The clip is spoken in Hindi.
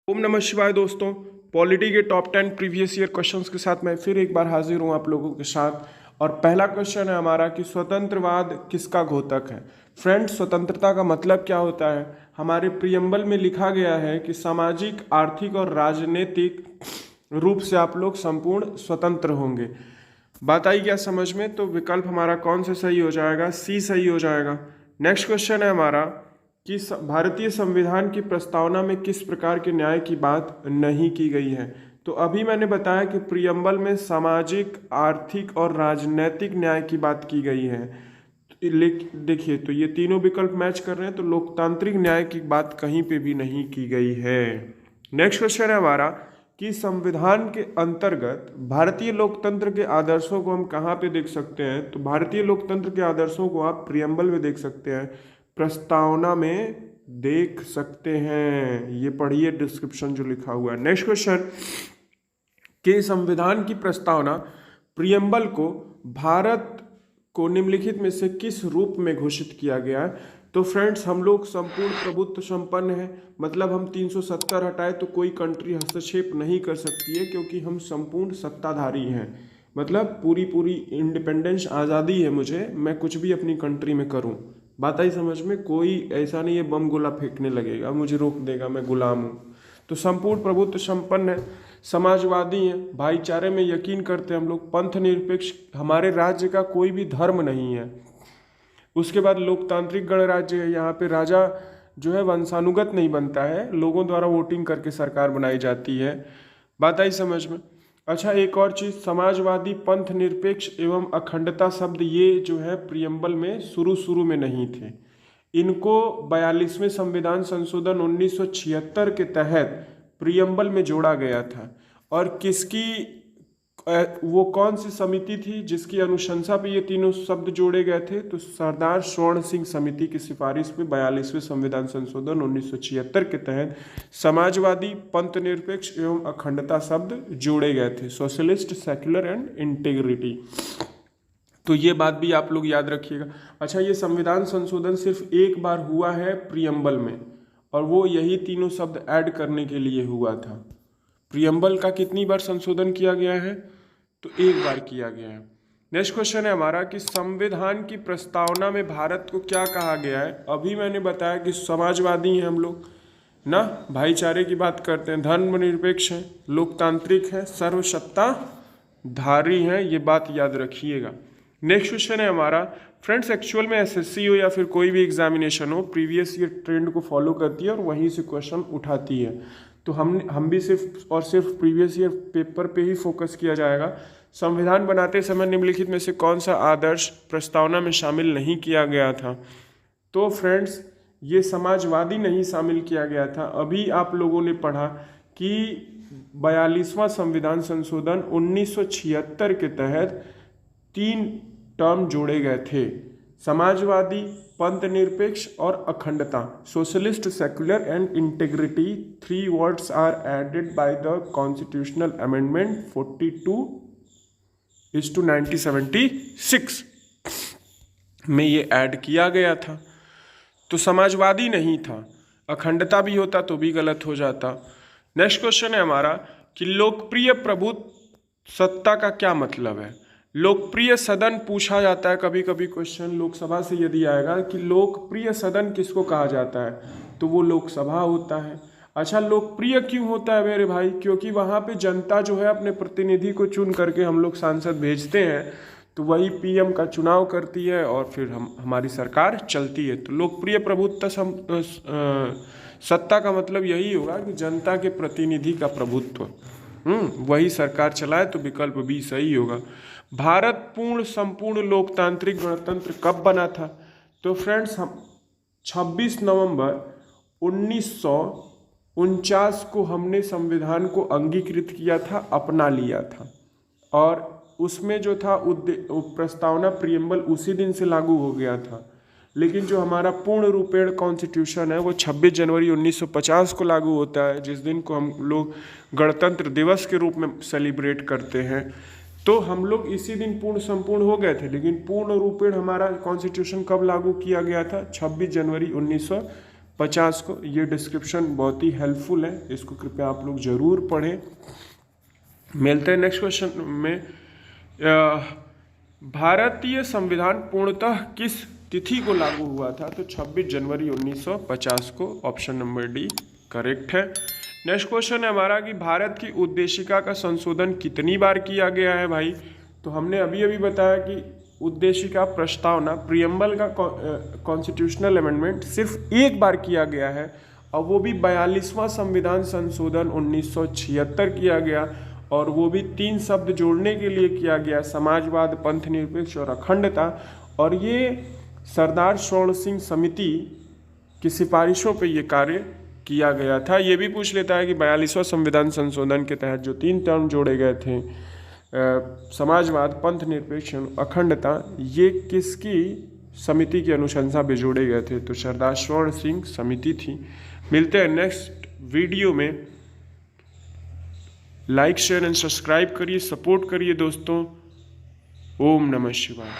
ओम नमः शिवाय दोस्तों। पॉलिटी के टॉप 10 प्रीवियस ईयर क्वेश्चंस के साथ मैं फिर एक बार हाजिर हूं आप लोगों के साथ। और पहला क्वेश्चन है हमारा कि स्वतंत्रवाद किसका घोतक है। फ्रेंड्स, स्वतंत्रता का मतलब क्या होता है? हमारे प्रियम्बल में लिखा गया है कि सामाजिक, आर्थिक और राजनीतिक रूप से आप लोग संपूर्ण स्वतंत्र होंगे। बात आई क्या समझ में? तो विकल्प हमारा कौन सा सही हो जाएगा? सी सही हो जाएगा। नेक्स्ट क्वेश्चन है हमारा कि भारतीय संविधान की प्रस्तावना में किस प्रकार के न्याय की बात नहीं की गई है। तो अभी मैंने बताया कि प्रियम्बल में सामाजिक, आर्थिक और राजनैतिक न्याय की बात की गई है। देखिए, तो ये तीनों विकल्प मैच कर रहे हैं, तो लोकतांत्रिक न्याय की बात कहीं पे भी नहीं की गई है। नेक्स्ट क्वेश्चन है हमारा कि संविधान के अंतर्गत भारतीय लोकतंत्र के आदर्शों को हम कहाँ पे देख सकते हैं। तो भारतीय लोकतंत्र के आदर्शों को आप प्रियम्बल में देख सकते हैं, प्रस्तावना में देख सकते हैं। ये पढ़िए डिस्क्रिप्शन जो लिखा हुआ है। नेक्स्ट क्वेश्चन के संविधान की प्रस्तावना प्रियम्बल को भारत को निम्नलिखित में से किस रूप में घोषित किया गया है। तो फ्रेंड्स, हम लोग संपूर्ण प्रभुत्व संपन्न है, मतलब हम 370 हटाए तो कोई कंट्री हस्तक्षेप नहीं कर सकती है, क्योंकि हम संपूर्ण सत्ताधारी हैं। मतलब पूरी पूरी इंडिपेंडेंस, आज़ादी है मुझे, मैं कुछ भी अपनी कंट्री में करूं। बात आई समझ में? कोई ऐसा नहीं है बम गोला फेंकने लगेगा, मुझे रोक देगा, मैं गुलाम हूँ। तो संपूर्ण प्रभुत्व संपन्न है, समाजवादी हैं, भाईचारे में यकीन करते हैं हम लोग, पंथ निरपेक्ष, हमारे राज्य का कोई भी धर्म नहीं है। उसके बाद लोकतांत्रिक गणराज्य है, यहाँ पे राजा जो है वंशानुगत नहीं बनता है, लोगों द्वारा वोटिंग करके सरकार बनाई जाती है। बात आई समझ में? अच्छा, एक और चीज़, समाजवादी, पंथ निरपेक्ष एवं अखंडता शब्द ये जो है प्रियम्बल में शुरू में नहीं थे। इनको 42वें संविधान संशोधन 1976 के तहत प्रियम्बल में जोड़ा गया था। और किसकी वो कौन सी समिति थी जिसकी अनुशंसा पे ये तीनों शब्द जोड़े गए थे? तो सरदार स्वर्ण सिंह समिति की सिफारिश पे 42वें संविधान संशोधन 1976 के तहत समाजवादी, पंथ निरपेक्ष एवं अखंडता शब्द जोड़े गए थे। Socialist, secular and integrity. तो ये बात भी आप लोग याद रखिएगा। अच्छा, ये संविधान संशोधन सिर्फ एक बार हुआ है प्रियम्बल में, और वो यही तीनों शब्द ऐड करने के लिए हुआ था। प्रियम्बल का कितनी बार संशोधन किया गया है? तो एक बार किया गया है। नेक्स्ट क्वेश्चन है हमारा कि संविधान की प्रस्तावना में भारत को क्या कहा गया है। अभी मैंने बताया कि समाजवादी हैं हम लोग ना, भाईचारे की बात करते हैं, धर्मनिरपेक्ष हैं, लोकतांत्रिक हैं, सर्वसत्ताधारी हैं। ये बात याद रखिएगा। नेक्स्ट क्वेश्चन है हमारा, फ्रेंड्स, एक्चुअल में एसएससी हो या फिर कोई भी एग्जामिनेशन हो, प्रीवियस ईयर ट्रेंड को फॉलो करती है और वहीं से क्वेश्चन उठाती है। तो हम भी सिर्फ और सिर्फ प्रीवियस ईयर पेपर पे ही फोकस किया जाएगा। संविधान बनाते समय निम्नलिखित में से कौन सा आदर्श प्रस्तावना में शामिल नहीं किया गया था? तो फ्रेंड्स, ये समाजवादी नहीं शामिल किया गया था। अभी आप लोगों ने पढ़ा कि 42वां संविधान संशोधन 1976 के तहत 3 टर्म जोड़े गए थे, समाजवादी, पंथ निरपेक्ष और अखंडता। Socialist, secular and integrity 3 words are added by the constitutional amendment 42/1976 में ये ऐड किया गया था। तो समाजवादी नहीं था, अखंडता भी होता तो भी गलत हो जाता। नेक्स्ट क्वेश्चन है हमारा कि लोकप्रिय प्रभुत्व सत्ता का क्या मतलब है। लोकप्रिय सदन पूछा जाता है कभी कभी क्वेश्चन, लोकसभा से यदि आएगा कि लोकप्रिय सदन किसको कहा जाता है, तो वो लोकसभा होता है। अच्छा, लोकप्रिय क्यों होता है मेरे भाई? क्योंकि वहाँ पे जनता जो है अपने प्रतिनिधि को चुन करके, हम लोग सांसद भेजते हैं, तो वही पीएम का चुनाव करती है और फिर हमारी सरकार चलती है। तो लोकप्रिय प्रभुत्व सत्ता का मतलब यही होगा कि जनता के प्रतिनिधि का प्रभुत्व, वही सरकार चलाए, तो विकल्प बी सही होगा। भारत पूर्ण संपूर्ण लोकतांत्रिक गणतंत्र कब बना था? तो फ्रेंड्स, हम 26 नवंबर 1949 को हमने संविधान को अंगीकृत किया था, अपना लिया था। और उसमें जो था प्रस्तावना प्रियम्बल उसी दिन से लागू हो गया था। लेकिन जो हमारा पूर्ण रूपेण कॉन्स्टिट्यूशन है वो 26 जनवरी 1950 को लागू होता है, जिस दिन को हम लोग गणतंत्र दिवस के रूप में सेलिब्रेट करते हैं। तो हम लोग इसी दिन पूर्ण संपूर्ण हो गए थे। लेकिन पूर्ण रूपेण हमारा कॉन्स्टिट्यूशन कब लागू किया गया था? 26 जनवरी 50 को। ये डिस्क्रिप्शन बहुत ही हेल्पफुल है, इसको कृपया आप लोग जरूर पढ़ें। मिलते हैं नेक्स्ट क्वेश्चन में। भारतीय संविधान पूर्णतः किस तिथि को लागू हुआ था? तो 26 जनवरी 1950 को। ऑप्शन नंबर डी करेक्ट है। नेक्स्ट क्वेश्चन है हमारा कि भारत की उद्देशिका का संशोधन कितनी बार किया गया है भाई? तो हमने अभी अभी बताया कि उद्देशिका प्रस्तावना प्रियम्बल का कॉन्स्टिट्यूशनल अमेंडमेंट सिर्फ एक बार किया गया है, और वो भी 42वां संविधान संशोधन 1976 किया गया, और वो भी 3 शब्द जोड़ने के लिए किया गया, समाजवाद, पंथ निरपेक्ष और अखंडता। और ये सरदार स्वर्ण सिंह समिति की सिफारिशों पे ये कार्य किया गया था। ये भी पूछ लेता है कि 42वां संविधान संशोधन के तहत जो 3 टर्म जोड़े गए थे, समाजवाद, पंथ निरपेक्ष, अखंडता, ये किसकी समिति की अनुशंसा पे जोड़े गए थे? तो सरदार स्वर्ण सिंह समिति थी। मिलते हैं नेक्स्ट वीडियो में। लाइक शेयर एंड सब्सक्राइब करिए, सपोर्ट करिए दोस्तों। ओम नमः शिवाय।